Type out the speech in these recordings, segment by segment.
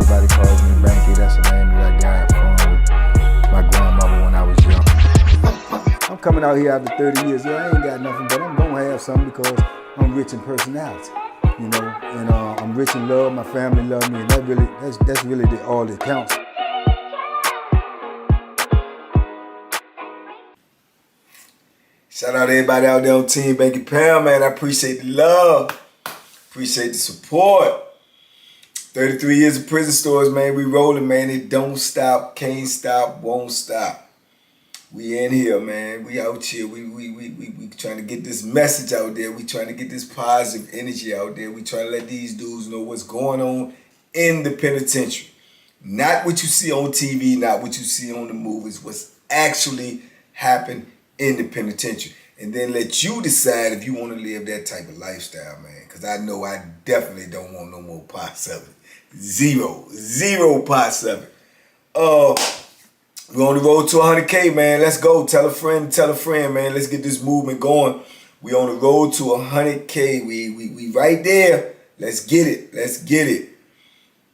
Everybody calls me Banky. That's the name that I got from my grandmother when I was young. I'm coming out here after 30 years. Yeah, I ain't got nothing, but I'm gonna have something because I'm rich in personality, you know, and I'm rich in love. My family love me, and that's really all that counts. Shout out to everybody out there on Team Banky Pound, man. I appreciate the love, appreciate the support. 33 years of prison stories, man. We rolling, man. It don't stop, can't stop, won't stop. We in here, man. We out here. We trying to get this message out there. We trying to get this positive energy out there. We trying to let these dudes know what's going on in the penitentiary. Not what you see on TV, not what you see on the movies. What's actually happened in the penitentiary. And then let you decide if you want to live that type of lifestyle, man. Because I know I definitely don't want no more parts of it. Zero parts of it. We're on the road to 100K, man. Let's go. Tell a friend, man. Let's get this movement going. We on the road to 100K. We right there. Let's get it.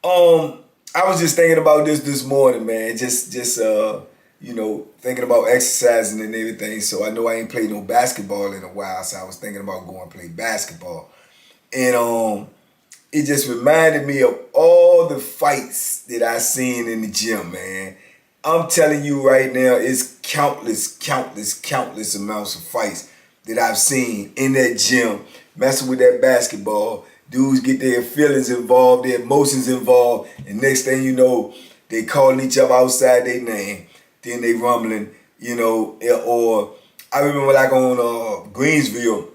I was just thinking about this morning, man. Just you know, thinking about exercising and everything. So I know I ain't played no basketball in a while, so I was thinking about going to play basketball. And it just reminded me of all the fights that I seen in the gym, man. I'm telling you right now, it's countless amounts of fights that I've seen in that gym, messing with that basketball. Dudes get their feelings involved, their emotions involved, and next thing you know, they calling each other outside their name. Then they rumbling, you know. Or I remember like on Greensville,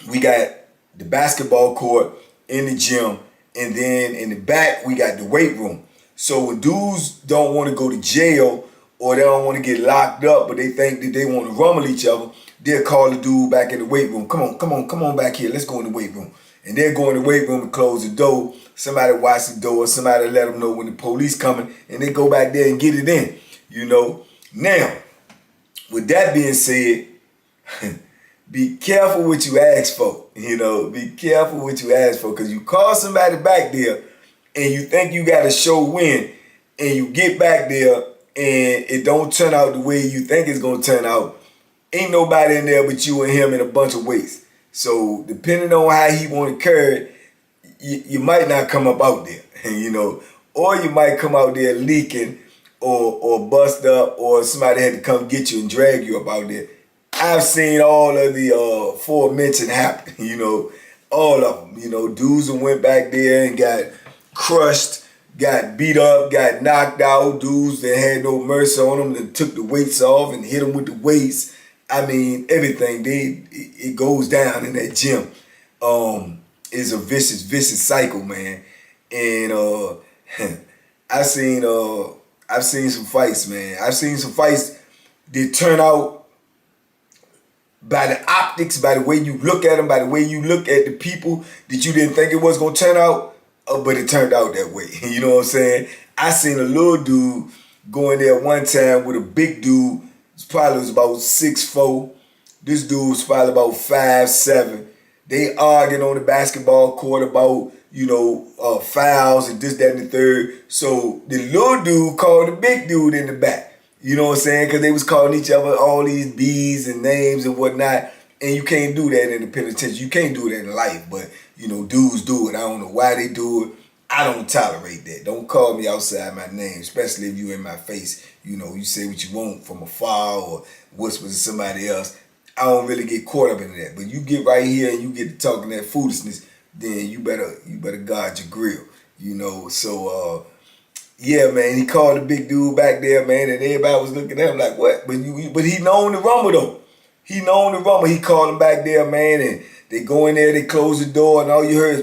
we got the basketball court in the gym, and then in the back we got the weight room. So when dudes don't want to go to jail or they don't want to get locked up, but they think that they want to rumble each other, they'll call the dude back in the weight room. Come on back here. Let's go in the weight room. And they'll go in the weight room and close the door. Somebody watch the door. Somebody let them know when the police coming, and they go back there and get it in. You know. Now, with that being said, be careful what you ask for. You know, be careful what you ask for, because you call somebody back there and you think you got a show win, and you get back there and it don't turn out the way you think it's gonna turn out. Ain't nobody in there but you and him in a bunch of weights. So depending on how he want to carry it, you might not come up out there, you know, or you might come out there leaking or bust up, or somebody had to come get you and drag you up out there. I've seen all of the aforementioned happen, you know, all of them. You know, dudes who went back there and got crushed, got beat up, got knocked out. Dudes that had no mercy on them, that took the weights off and hit them with the weights. I mean, everything. It goes down in that gym. It's a vicious cycle, man. And I've seen some fights, man. I've seen some fights that turn out by the optics, by the way you look at them, by the way you look at the people that you didn't think it was going to turn out, but it turned out that way. You know what I'm saying? I seen a little dude go in there one time with a big dude. Probably was about 6'4". This dude was probably about 5'7". They arguing on the basketball court about, you know, fouls and this, that, and the third. So the little dude called the big dude in the back. You know what I'm saying? Because they was calling each other all these B's and names and whatnot. And you can't do that in the penitentiary. You can't do that in life. But, you know, dudes do it. I don't know why they do it. I don't tolerate that. Don't call me outside my name, especially if you in my face. You know, you say what you want from afar or whisper to somebody else. I don't really get caught up in that. But you get right here and you get to talking that foolishness, then you better guard your grill. You know, so yeah, man, he called the big dude back there, man, and everybody was looking at him like, what? But he known the rumble, though. He known the rumble. He called him back there, man, and they go in there, they close the door, and all you heard is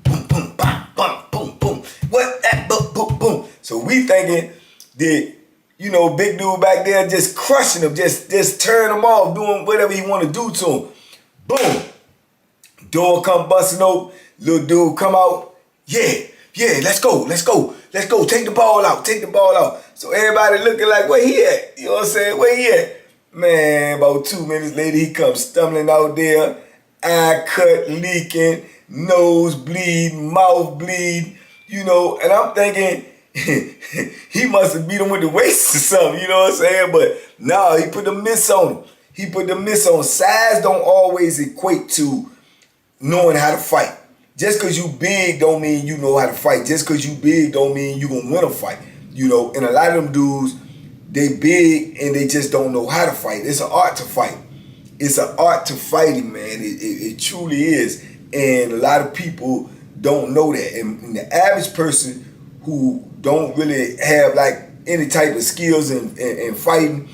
boom, boom, bam, bam, boom, boom. What? That, boom, boom, boom. So we thinking that, you know, big dude back there just crushing him, just tearing him off, doing whatever he want to do to him. Boom. Door come busting open. Little dude come out. Yeah, let's go. Take the ball out. So everybody looking like, where he at? You know what I'm saying? Where he at? Man, about 2 minutes later, he comes stumbling out there, eye cut, leaking, nose bleeding, mouth bleeding. You know, and I'm thinking he must have beat him with the weights or something, you know what I'm saying? But no, he put the mitts on him. He put the mitts on. Size don't always equate to knowing how to fight. Just because you big don't mean you know how to fight. Just because you big don't mean you gonna win a fight. You know, and a lot of them dudes, they big and they just don't know how to fight. It's an art to fight. It's an art to fighting, man. It truly is. And a lot of people don't know that. And the average person who don't really have like any type of skills in fighting,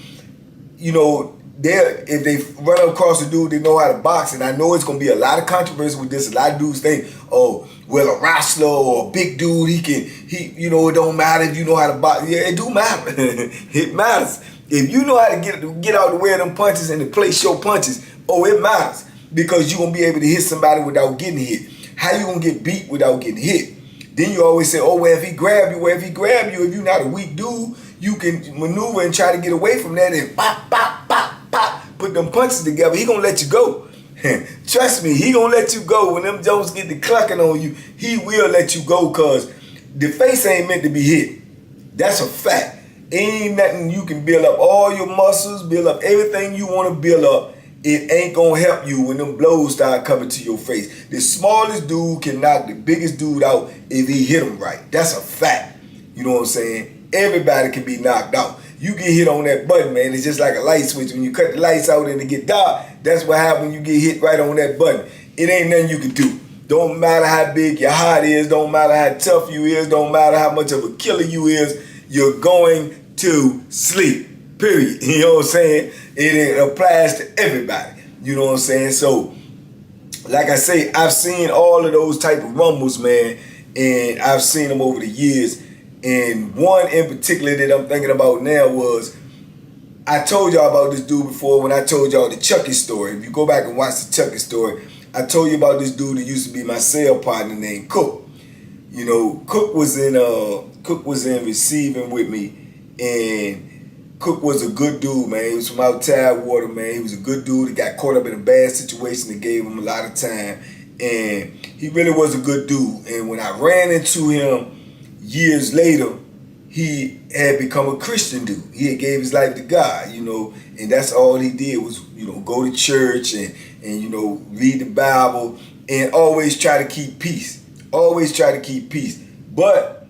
you know, if they run across a dude, they know how to box. And I know it's gonna be a lot of controversy with this. A lot of dudes think, oh, well, a wrestler or a big dude, you know, it don't matter if you know how to box. Yeah, it do matter. It matters. If you know how to get out the way of them punches and to place your punches, oh, it matters. Because you're gonna be able to hit somebody without getting hit. How you gonna get beat without getting hit? Then you always say, oh, well, if he grab you, if you're not a weak dude, you can maneuver and try to get away from that and pop, pop, pop, pop, put them punches together. He gonna let you go. Trust me, he gonna let you go. When them Jones get the clucking on you, he will let you go, cause the face ain't meant to be hit. That's a fact. Ain't nothing you can build up all your muscles, build up everything you want to build up. It ain't gonna help you when them blows start coming to your face. The smallest dude can knock the biggest dude out if he hit him right. That's a fact. You know what I'm saying? Everybody can be knocked out. You get hit on that button, man. It's just like a light switch. When you cut the lights out and it get dark, that's what happens when you get hit right on that button. It ain't nothing you can do. Don't matter how big your heart is, don't matter how tough you is, don't matter how much of a killer you is, you're going to sleep. Period. You know what I'm saying? It applies to everybody. You know what I'm saying? So, like I say, I've seen all of those type of rumbles, man, and I've seen them over the years. And one in particular that I'm thinking about now was, I told y'all about this dude before when I told y'all the Chucky story. If you go back and watch the Chucky story, I told you about this dude that used to be my cell partner named Cook. You know, Cook was in receiving with me, and Cook was a good dude, man. He was from out Tidewater, man. He was a good dude. He got caught up in a bad situation that gave him a lot of time, and he really was a good dude. And when I ran into him years later, he had become a Christian dude. He had gave his life to God, you know, and that's all he did was, you know, go to church and you know, read the Bible and always try to keep peace. Always try to keep peace. But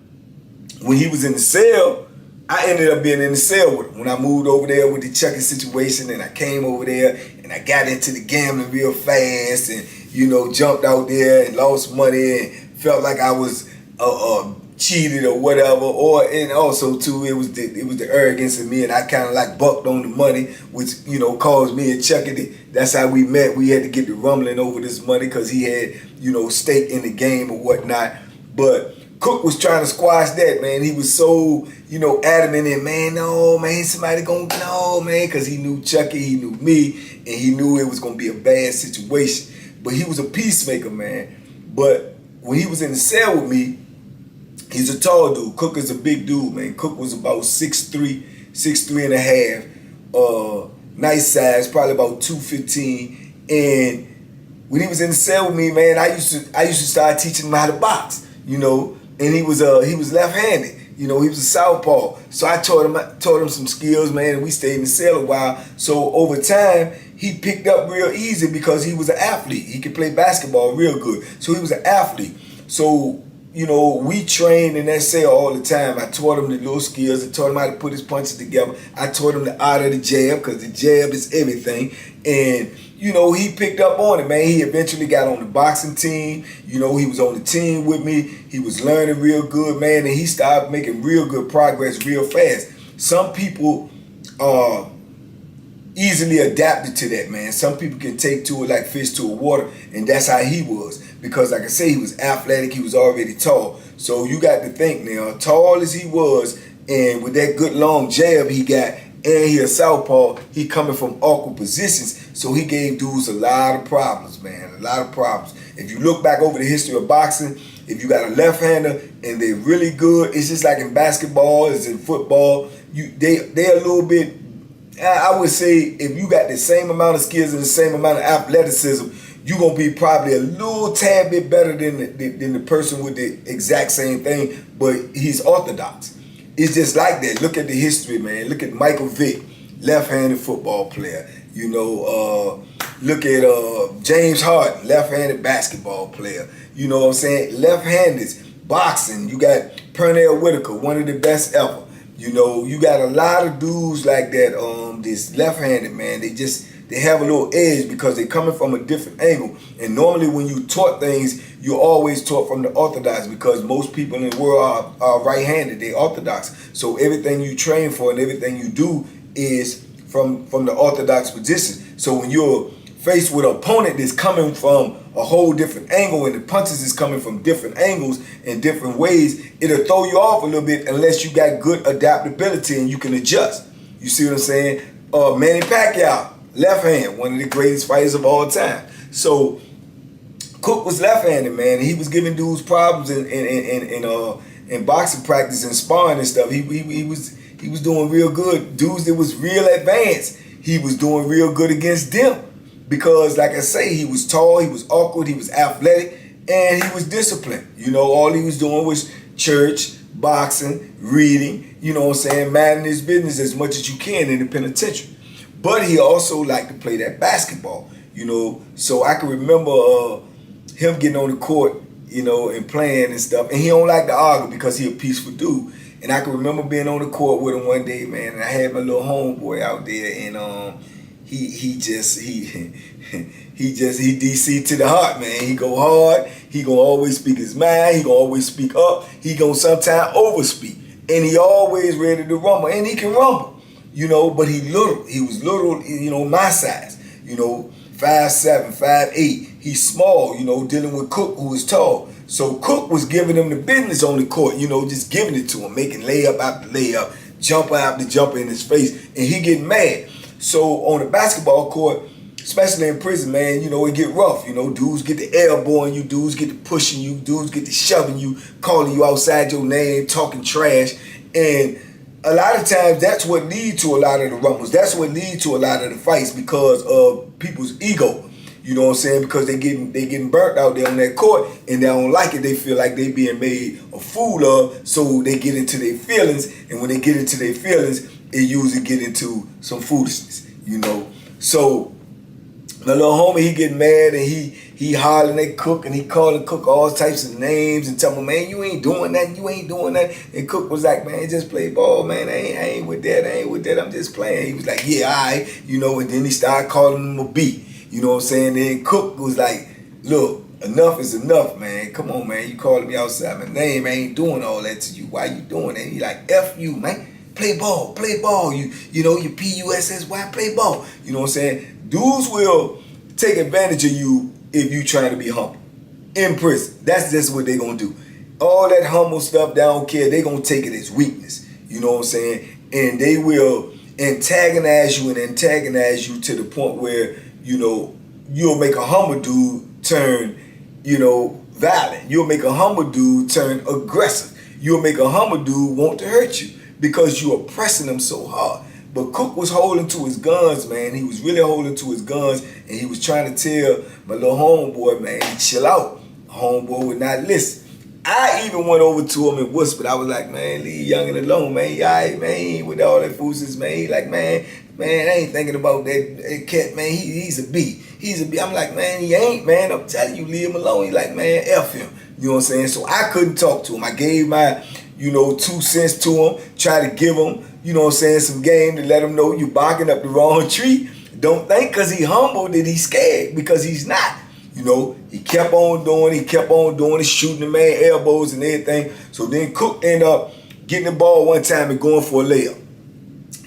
when he was in the cell, I ended up being in the cell with him. When I moved over there with the Chucky situation and I came over there and I got into the gambling real fast and, you know, jumped out there and lost money and felt like I was cheated or whatever, and also too it was the arrogance in me, and I kind of like bucked on the money, which, you know, caused me and Chucky. That's how we met. We had to get the rumbling over this money because he had, you know, stake in the game or whatnot. But Cook was trying to squash that, man. He was so, you know, adamant and, man, no, man, somebody gonna know, man, because he knew Chucky, he knew me, and he knew it was gonna be a bad situation. But he was a peacemaker, man. But when he was in the cell with me, he's a tall dude. Cook is a big dude, man. Cook was about 6'3", 6'3" and a half. Nice size, probably about 215. And when he was in the cell with me, man, I used to start teaching him how to box, you know. And he was left-handed, you know. He was a southpaw. So I taught him some skills, man. And we stayed in the cell a while. So over time, he picked up real easy because he was an athlete. He could play basketball real good. So he was an athlete. So, you know, we trained in that cell all the time. I taught him the little skills. I taught him how to put his punches together. I taught him the art of the jab, because the jab is everything. And, you know, he picked up on it, man. He eventually got on the boxing team. You know, he was on the team with me. He was learning real good, man. And he started making real good progress real fast. Some people easily adapted to that, man. Some people can take to it like fish to a water, and that's how he was. Because like I say, he was athletic, he was already tall. So you got to think now, tall as he was, and with that good long jab he got, and he a southpaw, he coming from awkward positions, so he gave dudes a lot of problems, man, a lot of problems. If you look back over the history of boxing, if you got a left-hander and they're really good, it's just like in basketball, it's in football, they're a little bit, I would say, if you got the same amount of skills and the same amount of athleticism, you're going to be probably a little tad bit better than the person with the exact same thing, but he's orthodox. It's just like that. Look at the history, man. Look at Michael Vick, left-handed football player. You know, look at James Harden, left-handed basketball player. You know what I'm saying? Left-handed, boxing. You got Pernell Whitaker, one of the best ever. You know, you got a lot of dudes like that, this left-handed, man. They have a little edge because they're coming from a different angle. And normally when you taught things, you're always taught from the orthodox, because most people in the world are right-handed. They're orthodox. So everything you train for and everything you do is from the orthodox position. So when you're faced with an opponent that's coming from a whole different angle and the punches is coming from different angles and different ways, it'll throw you off a little bit unless you got good adaptability and you can adjust. You see what I'm saying? Manny Pacquiao, left hand, one of the greatest fighters of all time. So Cook was left-handed, man. He was giving dudes problems in boxing practice and sparring and stuff. He was doing real good. Dudes that was real advanced, he was doing real good against them. Because, like I say, he was tall, he was awkward, he was athletic, and he was disciplined. You know, all he was doing was church, boxing, reading, you know what I'm saying, minding his business as much as you can in the penitentiary. But he also liked to play that basketball, you know. So I can remember him getting on the court, you know, and playing and stuff. And he don't like to argue because he a peaceful dude. And I can remember being on the court with him one day, man, and I had my little homeboy out there, and he DC to the heart, man. He go hard. He gonna always speak his mind. He gonna always speak up. He gonna sometimes overspeak, and he always ready to rumble, and he can rumble, you know. But he little. He was little, you know, my size, you know, 5'7", 5'8". He's small, you know, dealing with Cook, who is tall. So Cook was giving him the business on the court, you know, just giving it to him, making layup after layup, jumper after jumper in his face, and he getting mad. So on the basketball court, especially in prison, man, you know, it get rough. You know, dudes get the elbowing you, dudes get the pushing you, dudes get the shoving you, calling you outside your name, talking trash. And a lot of times that's what leads to a lot of the rumbles. That's what leads to a lot of the fights, because of people's ego. You know what I'm saying? Because they getting burnt out there on that court and they don't like it. They feel like they being made a fool of, so they get into their feelings. And when they get into their feelings, it usually get into some foolishness, you know. So my little homie, he get mad and he hollering at Cook, and he calling Cook all types of names and telling him, man, you ain't doing that, you ain't doing that. And Cook was like, man, just play ball, man. I ain't with that, I'm just playing. He was like, yeah, all right, you know. And then he started calling him a B. You know what I'm saying? Then Cook was like, look, enough is enough, man. Come on, man. You calling me outside my name. I ain't doing all that to you. Why you doing that? He like, F you, man. Play ball, play ball. You know, your PUSSY, play ball. You know what I'm saying? Dudes will take advantage of you if you trying to be humble. In prison. That's just what they gonna do. All that humble stuff, they don't care. They gonna take it as weakness. You know what I'm saying? And they will antagonize you to the point where, you know, you'll make a humble dude turn, you know, violent. You'll make a humble dude turn aggressive. You'll make a humble dude want to hurt you because you are pressing them so hard. But Cook was holding to his guns, man. He was really holding to his guns, and he was trying to tell my little homeboy, man, chill out. Homeboy would not listen. I even went over to him and whispered. I was like, man, leave youngin' alone, man. He all right, man. He ain't with all that foolishness, man. He like, man, I ain't thinking about that cat, man. He's a B. He's a B. I'm like, man, he ain't, man. I'm telling you, leave him alone. He like, man, F him. You know what I'm saying? So I couldn't talk to him. I gave my, you know, 2 cents to him, try to give him, you know what I'm saying, some game to let him know you barking up the wrong tree. Don't think because he humble that he's scared, because he's not. You know, he kept on doing it, shooting the man elbows and everything. So then Cook ended up getting the ball one time and going for a layup.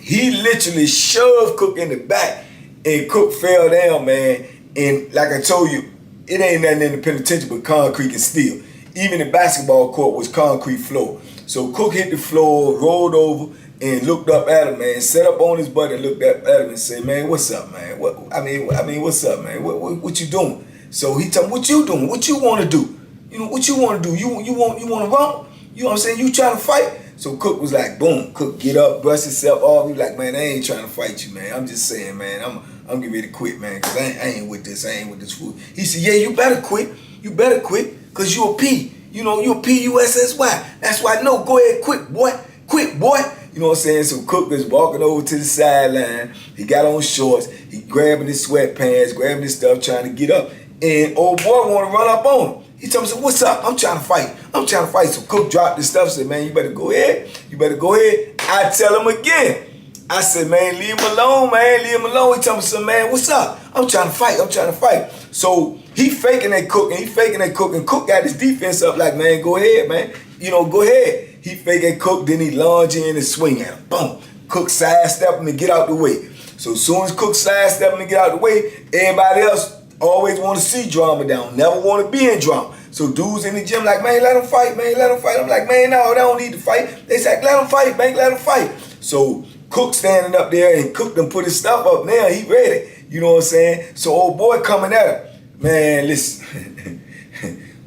He literally shoved Cook in the back, and Cook fell down, man. And like I told you, it ain't nothing in the penitentiary but concrete and steel. Even the basketball court was concrete floor. So Cook hit the floor, rolled over, and looked up at him, man. Sat up on his butt and looked up at him and said, man, what's up, man? I mean, what's up, man? What you doing? So he told him, what you doing? What you want to do? You know, what you want to do? You want to run? You know what I'm saying? You trying to fight? So Cook was like, boom. Cook get up, brush himself off. He was like, man, I ain't trying to fight you, man. I'm just saying, man, I'm getting ready to quit, man, because I ain't with this. I ain't with this food. He said, yeah, you better quit. You better quit, because you a P. You know, you a P-U-S-S-Y. That's why, no, go ahead, quit, boy. Quit, boy. You know what I'm saying? So Cook is walking over to the sideline. He got on shorts. He grabbing his sweatpants, grabbing his stuff, trying to get up. And old boy want to run up on him. He told me, so what's up? I'm trying to fight. I'm trying to fight. So Cook dropped his stuff, said, man, you better go ahead. You better go ahead. I tell him again. I said, man, leave him alone, man. Leave him alone. He told me, so, man, what's up? I'm trying to fight. I'm trying to fight. So he faking that Cook, and he faking that Cook, and Cook got his defense up like, man, go ahead, man. You know, go ahead. He faking Cook, then he lunge in and swing at him. Boom. Cook sidestep him to get out the way. So as soon as Cook sidestep him to get out the way, everybody else always want to see drama down. Never want to be in drama. So dudes in the gym like, man, let him fight, man, let him fight. I'm like, man, no, they don't need to fight. They say, let him fight, man, let him fight. So Cook standing up there, and Cook done put his stuff up now. He ready. You know what I'm saying? So old boy coming at him. Man, listen.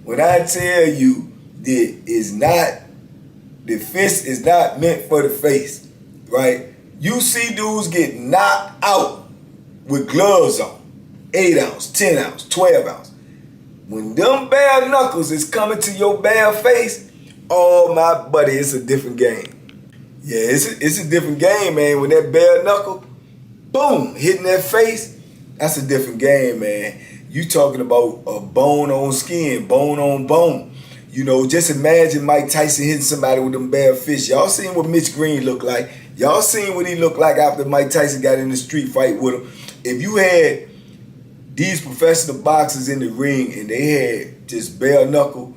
When I tell you that the fist is not meant for the face, right? You see dudes get knocked out with gloves on. 8 ounce, 10 ounce, 12 ounce. When them bare knuckles is coming to your bare face, oh my buddy, it's a different game. Yeah, it's a different game, man. When that bare knuckle, boom, hitting that face, that's a different game, man. You talking about a bone on skin, bone on bone. You know, just imagine Mike Tyson hitting somebody with them bare fists. Y'all seen what Mitch Green looked like. Y'all seen what he looked like after Mike Tyson got in the street fight with him. If you had these professional boxers in the ring and they had just bare knuckle,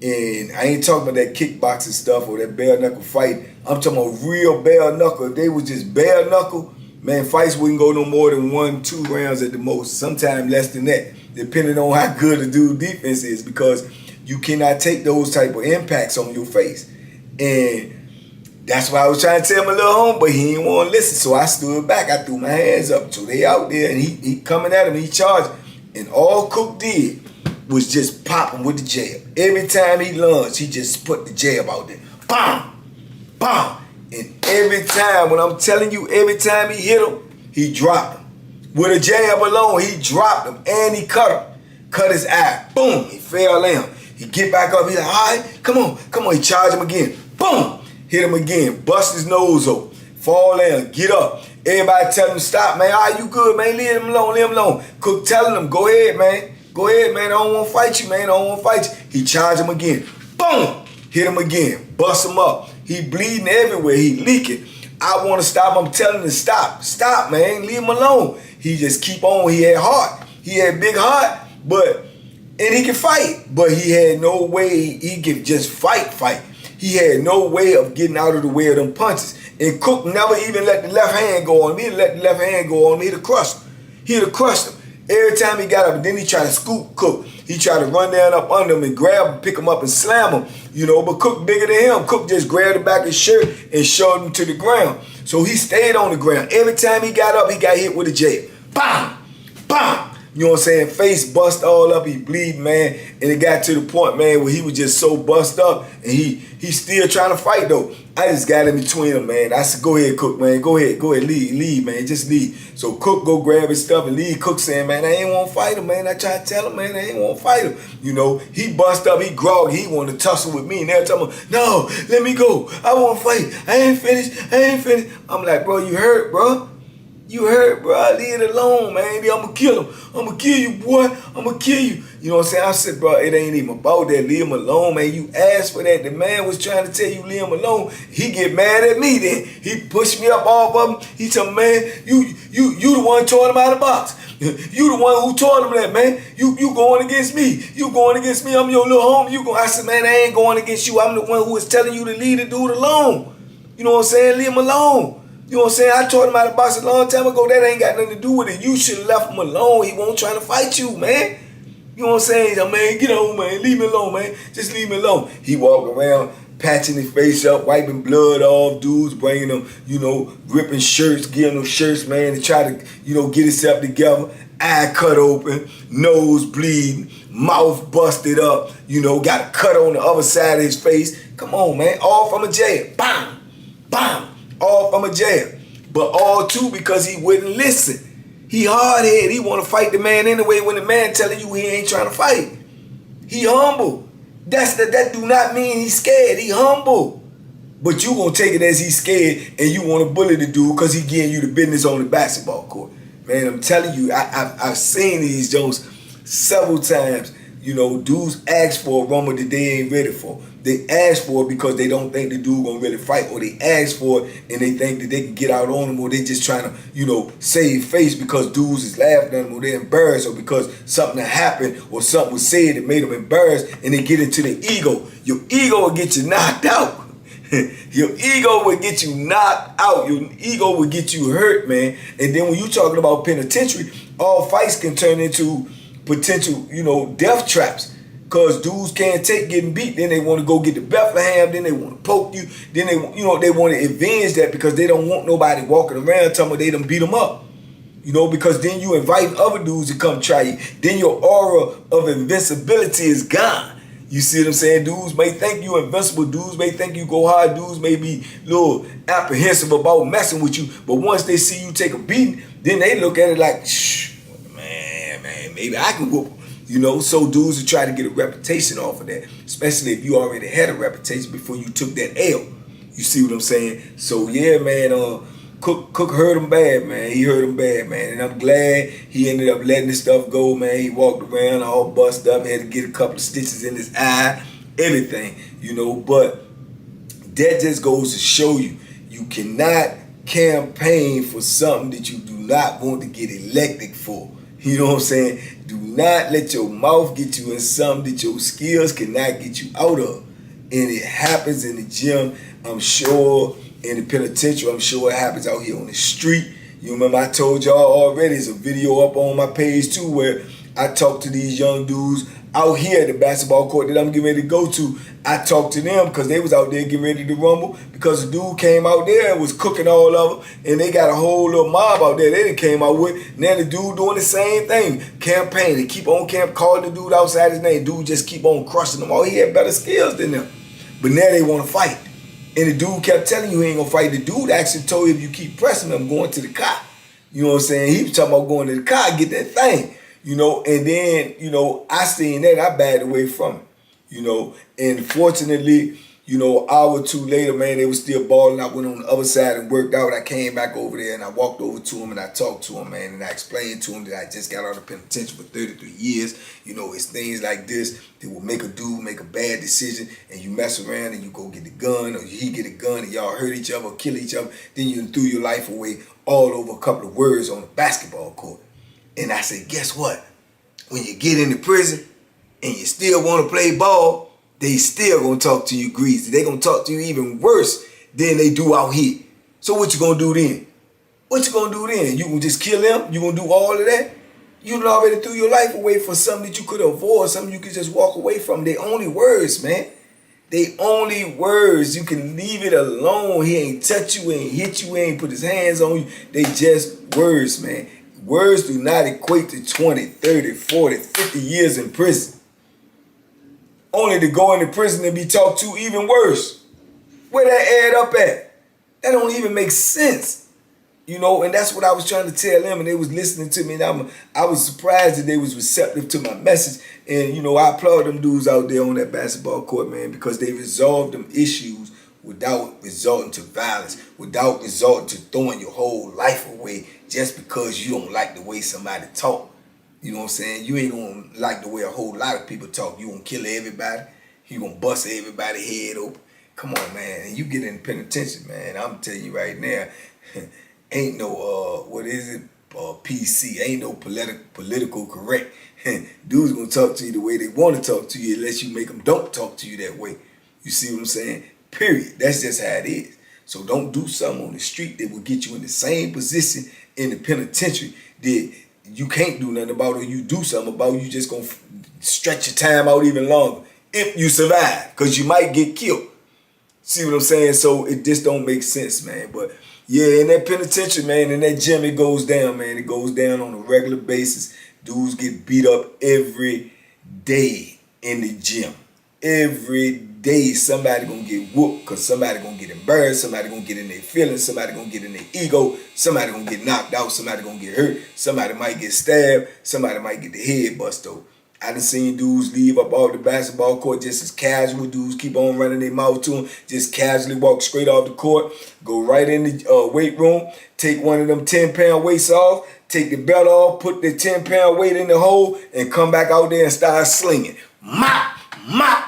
and I ain't talking about that kickboxing stuff or that bare knuckle fight. I'm talking about real bare knuckle. If they was just bare knuckle, man, fights wouldn't go no more than 1-2 rounds at the most. Sometimes less than that, depending on how good a dude's defense is, because you cannot take those type of impacts on your face. And that's why I was trying to tell my little homie, but he didn't want to listen. So I stood back. I threw my hands up. So they out there, and he coming at him. He charged. And all Cook did was just pop him with the jab. Every time he lunged, he just put the jab out there. Bam! Bam! And every time, when I'm telling you, every time he hit him, he dropped him. With a jab alone, he dropped him. And he cut him. Cut his eye. Boom! He fell down. He get back up. He like, all right, come on, come on. He charged him again. Boom! Hit him again. Bust his nose open. Fall down. Get up. Everybody tell him to stop, man. All right, you good, man. Leave him alone. Leave him alone. Cook telling him, go ahead, man. Go ahead, man. I don't want to fight you, man. I don't want to fight you. He charged him again. Boom! Hit him again. Bust him up. He bleeding everywhere. He leaking. I want to stop. I'm telling him to stop. Stop, man. Leave him alone. He just keep on. He had heart. He had big heart, and he could fight. But he had no way he could just fight. He had no way of getting out of the way of them punches. And Cook never even let the left hand go on him. He'd let the left hand go on him. He'd have crushed him. He'd have crushed him. Every time he got up, and then he tried to scoop Cook. He tried to run down up under him and grab him, pick him up and slam him. You know, but Cook bigger than him. Cook just grabbed the back of his shirt and shoved him to the ground. So he stayed on the ground. Every time he got up, he got hit with a jab. Bam! Bam! You know what I'm saying? Face bust all up, he bleed, man. And it got to the point, man, where he was just so bust up, and he still trying to fight, though. I just got in between them, man. I said, go ahead, Cook, man. Go ahead, leave, man. Just leave. So Cook go grab his stuff and leave. Cook saying, man, I ain't want to fight him, man. I tried to tell him, man, I ain't want to fight him. You know, he bust up, he groggy, he wanted to tussle with me. And they're telling me, no, let me go. I want to fight. I ain't finished. I'm like, bro, you hurt, bro. You hurt, bro. Leave it alone, man. I'm going to kill him. I'm going to kill you, boy. I'm going to kill you. You know what I'm saying? I said, bro, it ain't even about that. Leave him alone, man. You asked for that. The man was trying to tell you leave him alone. He get mad at me then. He pushed me up off of him. He told me, man, you the one tore him out of the box. You the one who told him that, man. You going against me. You going against me. I'm your little homie. I said, man, I ain't going against you. I'm the one who was telling you to leave the dude alone. You know what I'm saying? Leave him alone. You know what I'm saying? I taught him out of boxing a long time ago. That ain't got nothing to do with it. You should have left him alone. He won't try to fight you, man. You know what I'm saying? Man, get on, man. Leave me alone, man. Just leave me alone. He walk around, patching his face up, wiping blood off dudes, bringing them, you know, ripping shirts, giving them shirts, man, to try to, you know, get himself together. Eye cut open, nose bleeding, mouth busted up, you know, got a cut on the other side of his face. Come on, man. All from a jab. Bam! Bam! All from a jab. But all too because he wouldn't listen. He hard-headed. He want to fight the man anyway when the man telling you he ain't trying to fight. He humble. That do not mean he's scared. He humble. But you gonna take it as he's scared and you want to bully the dude because he getting you the business on the basketball court. Man, I'm telling you, I've seen these Jones several times. You know, dudes ask for a rumble that they ain't ready for. They ask for it because they don't think the dude gonna really fight, or they ask for it and they think that they can get out on him, or they just trying to, you know, save face because dudes is laughing at them, or they're embarrassed, or because something happened or something was said that made them embarrassed, and they get into their ego. Your ego will get you knocked out. Your ego will get you knocked out. Your ego will get you hurt, man. And then when you talking about penitentiary, all fights can turn into potential, you know, death traps. Because dudes can't take getting beat. Then they want to go get to Bethlehem. Then they want to poke you. Then they, you know, they want to avenge that because they don't want nobody walking around telling them they done beat them up. You know, because then you invite other dudes to come try you. Then your aura of invincibility is gone. You see what I'm saying? Dudes may think you invincible. Dudes may think you go hard. Dudes may be a little apprehensive about messing with you. But once they see you take a beating, then they look at it like, shh, man, maybe I can whoop. You know, so dudes will try to get a reputation off of that, especially if you already had a reputation before you took that L. You see what I'm saying? So yeah, man, Cook hurt him bad, man. He hurt him bad, man. And I'm glad he ended up letting this stuff go, man. He walked around all busted up, had to get a couple of stitches in his eye, everything, you know. But that just goes to show you, you cannot campaign for something that you do not want to get elected for. You know what I'm saying? Do not let your mouth get you in something that your skills cannot get you out of. And it happens in the gym, I'm sure. In the penitentiary, I'm sure it happens out here on the street. You remember I told y'all already, there's a video up on my page too where I talked to these young dudes out here at the basketball court that I'm getting ready to go to. I talked to them because they was out there getting ready to rumble because the dude came out there and was cooking all of them, and they got a whole little mob out there they done came out with. Now the dude doing the same thing, campaign. They keep on calling the dude outside his name. Dude just keep on crushing them. Oh, he had better skills than them. But now they want to fight. And the dude kept telling you he ain't gonna fight. The dude actually told you if you keep pressing him, going to the car. You know what I'm saying? He was talking about going to the car, get that thing. You know, and then, you know, I seen that, I backed away from it. You know, and fortunately, you know, an hour or two later, man, they was still balling. I went on the other side and worked out. I came back over there and I walked over to him and I talked to him, man, and I explained to him that I just got out of penitentiary for 33 years. You know, it's things like this that will make a dude make a bad decision, and you mess around and you go get the gun, or he get a gun and y'all hurt each other or kill each other, then you threw your life away all over a couple of words on the basketball court. And I said, guess what? When you get into prison and you still want to play ball, they still gonna talk to you greasy. They gonna talk to you even worse than they do out here. So what you gonna do then? What you gonna do then? You gonna just kill them? You gonna do all of that? You done already threw your life away for something that you could avoid, something you could just walk away from. They only words, man. They only words. You can leave it alone. He ain't touch you, ain't hit you, ain't put his hands on you. They just words, man. Words do not equate to 20, 30, 40, 50 years in prison. Only to go into prison and be talked to even worse. Where that add up at? That don't even make sense. You know, and that's what I was trying to tell them, and they was listening to me, and I was surprised that they was receptive to my message. And, you know, I applaud them dudes out there on that basketball court, man, because they resolved them issues without resorting to violence, without resorting to throwing your whole life away just because you don't like the way somebody talk. You know what I'm saying? You ain't gonna like the way a whole lot of people talk. You gonna kill everybody. You gonna bust everybody's head open. Come on, man. And you get in the penitentiary, man. I'm telling you right now, ain't no, what is it? PC. Ain't no political correct. Dudes gonna talk to you the way they want to talk to you unless you make them don't talk to you that way. You see what I'm saying? Period. That's just how it is. So don't do something on the street that will get you in the same position in the penitentiary that you can't do nothing about, or you do something about, you just gonna stretch your time out even longer if you survive, because you might get killed. See what I'm saying? So it just don't make sense, man. But yeah, in that penitentiary, man, in that gym, it goes down, man. It goes down on a regular basis. Dudes get beat up every day in the gym. Every days somebody gonna get whooped because somebody gonna get embarrassed, somebody gonna get in their feelings, somebody gonna get in their ego, somebody gonna get knocked out, somebody gonna get hurt, somebody might get stabbed, somebody might get the head bust though. I done seen dudes leave up off the basketball court just as casual. Dudes keep on running their mouth to them, just casually walk straight off the court, go right in the weight room, take one of them 10-pound weights off, take the belt off, put the 10-pound weight in the hole, and come back out there and start slinging. Mop, mop.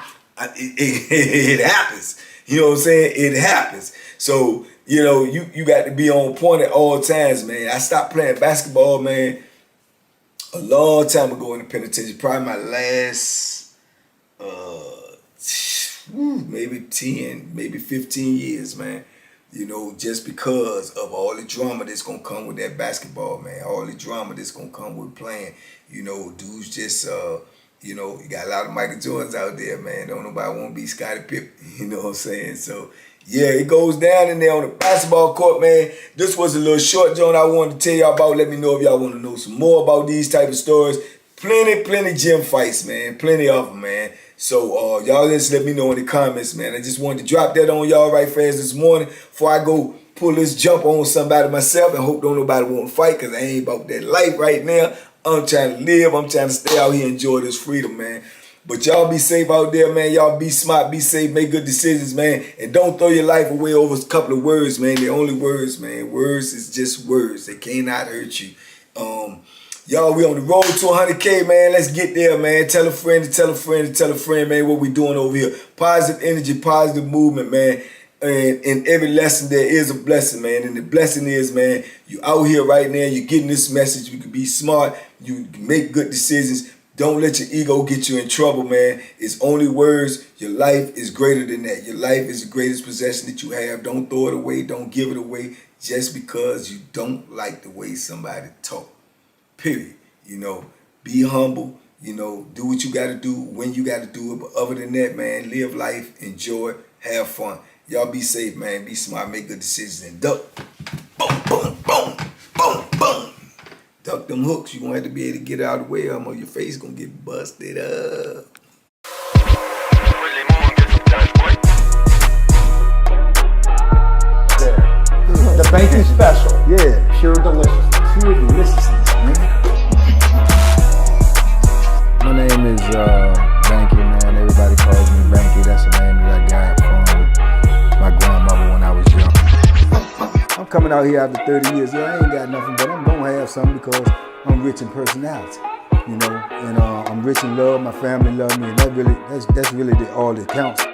It happens. You know what I'm saying? It happens. So, you know, you got to be on point at all times, man. I stopped playing basketball, man, a long time ago in the penitentiary. Probably my last, maybe 10, maybe 15 years, man. You know, just because of all the drama that's going to come with that basketball, man. All the drama that's going to come with playing. You know, dudes just, you know, you got a lot of Michael Jordans out there, man. Don't nobody want to be Scottie Pippen. You know what I'm saying? So, yeah, it goes down in there on the basketball court, man. This was a little short joint I wanted to tell y'all about. Let me know if y'all want to know some more about these type of stories. Plenty gym fights, man. Plenty of them, man. So, y'all just let me know in the comments, man. I just wanted to drop that on y'all right fast this morning before I go pull this jump on somebody myself and hope don't nobody want to fight because I ain't about that life right now. I'm trying to live. I'm trying to stay out here and enjoy this freedom, man. But y'all be safe out there, man. Y'all be smart, be safe, make good decisions, man. And don't throw your life away over a couple of words, man. They're only words, man. Words is just words. They cannot hurt you. Y'all, we on the road to 100K, man. Let's get there, man. Tell a friend to tell a friend to tell a friend, man, what we doing over here. Positive energy, positive movement, man. And in every lesson, there is a blessing, man. And the blessing is, man, you out here right now. You're getting this message. You can be smart. You can make good decisions. Don't let your ego get you in trouble, man. It's only words. Your life is greater than that. Your life is the greatest possession that you have. Don't throw it away. Don't give it away just because you don't like the way somebody talk. Period. You know, be humble. You know, do what you got to do when you got to do it. But other than that, man, live life, enjoy, have fun. Y'all be safe, man. Be smart, make good decisions, and duck. Boom, boom, boom, boom, boom. Duck them hooks. You gonna have to be able to get out of the way, or your face gonna get busted up. The banky special. Yeah. Pure deliciousness. Pure deliciousness, man. My name is Banky, man. Everybody calls me Banky. That's the name that I got from my grandmother when I was young. I'm coming out here after 30 years. Yeah, I ain't got nothing, but I'm gonna have something because I'm rich in personality, you know, and I'm rich in love. My family love me, and that's really all that counts.